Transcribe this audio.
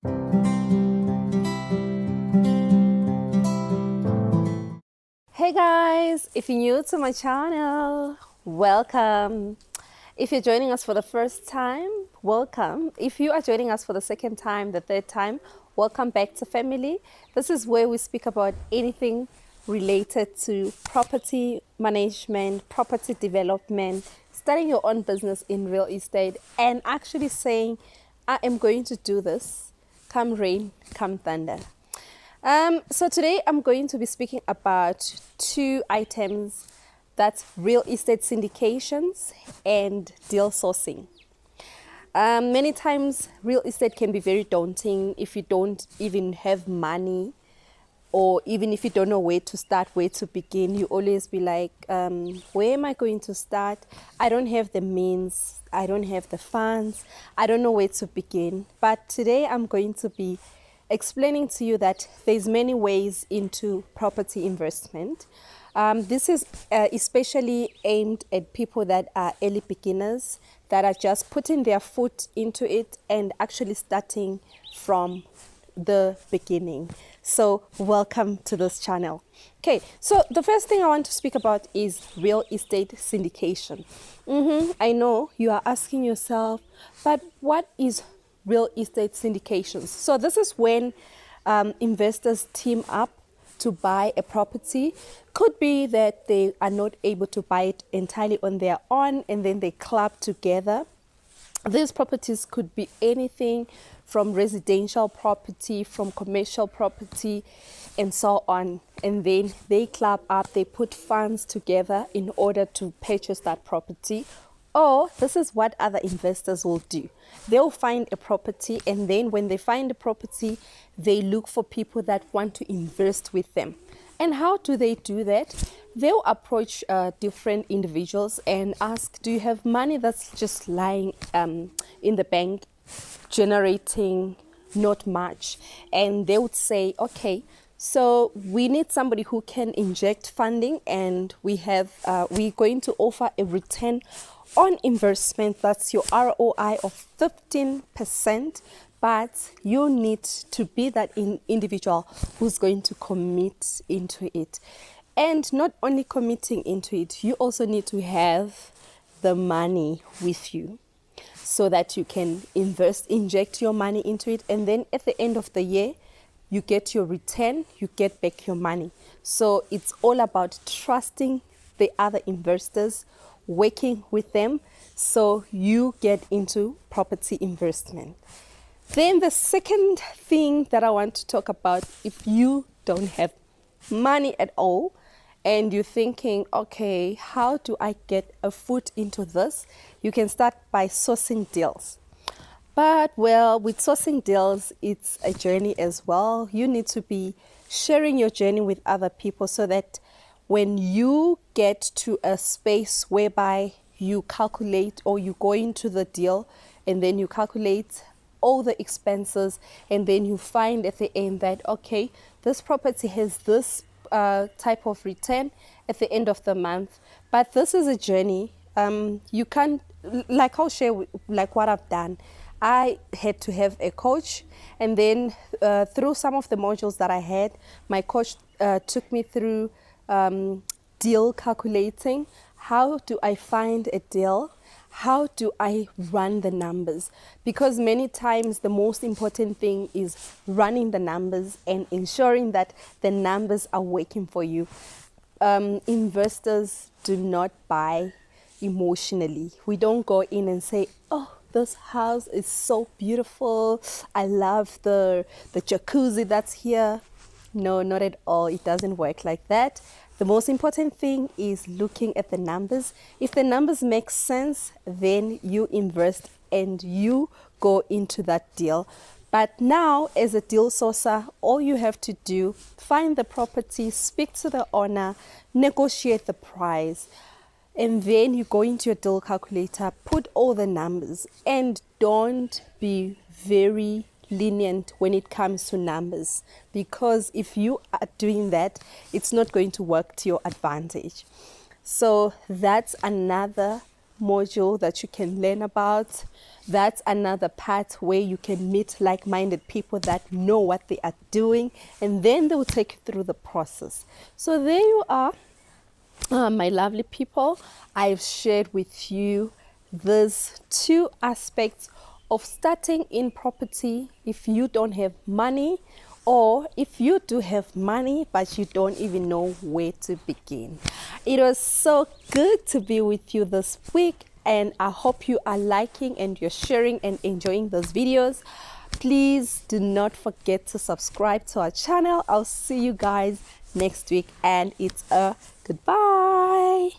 Hey guys, if you're new to my channel, welcome. If you're joining us for the first time, welcome. If you are joining us for the second time, the third time, welcome back to family. This is where we speak about anything related to property management, property development, starting your own business in real estate, and actually saying, I am going to do this, come rain, come thunder. So today I'm going to be speaking about two items, that's real estate syndications and deal sourcing. Many times real estate can be very daunting if you don't even have money, or even if you don't know where to start, where to begin. You always be like, where am I going to start? I don't have the means, I don't have the funds, I don't know where to begin. But today I'm going to be explaining to you that there's many ways into property investment. This is especially aimed at people that are early beginners, that are just putting their foot into it and actually starting from the beginning. So welcome to this channel. Okay, so the first thing I want to speak about is real estate syndication. I know you are asking yourself, but what is real estate syndications? So this is when investors team up to buy a property. Could be that they are not able to buy it entirely on their own, and then they club together. These properties could be anything from residential property, from commercial property, and so on. And then they club up, they put funds together in order to purchase that property. Or this is what other investors will do. They'll find a property, and then when they find a property, they look for people that want to invest with them. And how do they do that? They'll approach different individuals and ask, do you have money that's just lying in the bank, generating not much? And they would say, okay, so we need somebody who can inject funding, and we're going to offer a return on investment, that's your ROI of 15%, but you need to be that individual who's going to commit into it. And not only committing into it, you also need to have the money with you so that you can inject your money into it, and then at the end of the year, you get your return, you get back your money. So it's all about trusting the other investors, working with them, so you get into property investment. Then the second thing that I want to talk about, if you don't have money at all and you're thinking, okay, how do I get a foot into this? You can start by sourcing deals. But well, with sourcing deals, it's a journey as well. You need to be sharing your journey with other people so that when you get to a space whereby you calculate, or you go into the deal and then you calculate all the expenses, and then you find at the end that, okay, this property has this type of return at the end of the month. But this is a journey. You can't, like I'll share like what I've done. I had to have a coach, and then through some of the modules that I had, my coach took me through deal calculating. How do I find a deal? How do I run the numbers? Because many times the most important thing is running the numbers and ensuring that the numbers are working for you. Investors do not buy emotionally. We don't go in and say, oh, this house is so beautiful, I love the jacuzzi that's here. No, not at all. It doesn't work like that. The most important thing is looking at the numbers. If the numbers make sense, then you invest and you go into that deal. But now, as a deal sourcer, all you have to do, find the property, speak to the owner, negotiate the price, and then you go into your deal calculator, put all the numbers, and don't be very lenient when it comes to numbers, because if you are doing that, it's not going to work to your advantage. So that's another module that you can learn about. That's another part where you can meet like-minded people that know what they are doing, and then they will take you through the process. So there you are, my lovely people. I've shared with you these two aspects of starting in property if you don't have money, or if you do have money but you don't even know where to begin. It was so good to be with you this week, and I hope you are liking and you're sharing and enjoying those videos. Please do not forget to subscribe to our channel. I'll see you guys next week, and it's a goodbye.